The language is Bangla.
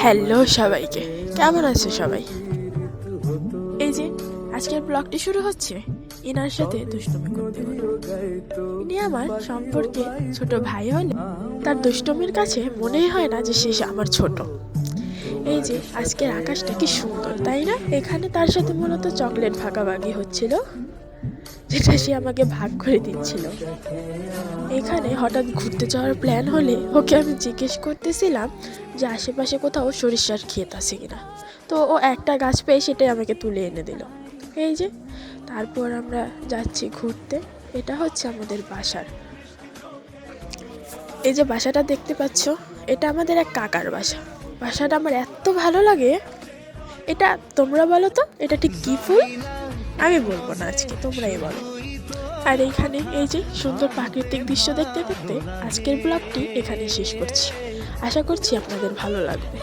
হ্যালো সবাইকে, কেমন আছে সবাই? এই যে আজকের ব্লগটি শুরু হচ্ছে ইনার সাথে দুষ্টুমি করতে করতে। ইনি আমার সম্পর্কে ছোট ভাই হলে তার দুষ্টুমির কাছে মনেই হয় না যে সে আমার ছোট। এই যে আজকের আকাশটা কি সুন্দর, তাই না? এখানে তার সাথে মূলত চকলেট ভাগাভাগি হচ্ছিল, যেটা সে আমাকে ভাগ করে দিচ্ছিল। এখানে হঠাৎ ঘুরতে যাওয়ার প্ল্যান হলে ওকে আমি জিজ্ঞেস করতেছিলাম যে আশেপাশে কোথাও সরিষার ক্ষেত আছে কিনা। তো ও একটা গাছ পেয়ে সেটাই আমাকে তুলে এনে দিল। এই যে তারপর আমরা যাচ্ছি ঘুরতে। এটা হচ্ছে আমাদের বাসার, এই যে বাসাটা দেখতে পাচ্ছ, এটা আমাদের এক কাকার বাসা। বাসাটা আমার এত ভালো লাগে। এটা তোমরা বলো তো, এটা ঠিক কী ফুল? আমি বলবো না, আজকে তোমরাই বলো। আর এইখানে এই যে সুন্দর প্রাকৃতিক দৃশ্য দেখতে দেখতে আজকের ব্লগটি এখানে শেষ করছি। আশা করছি আপনাদের ভালো লাগবে।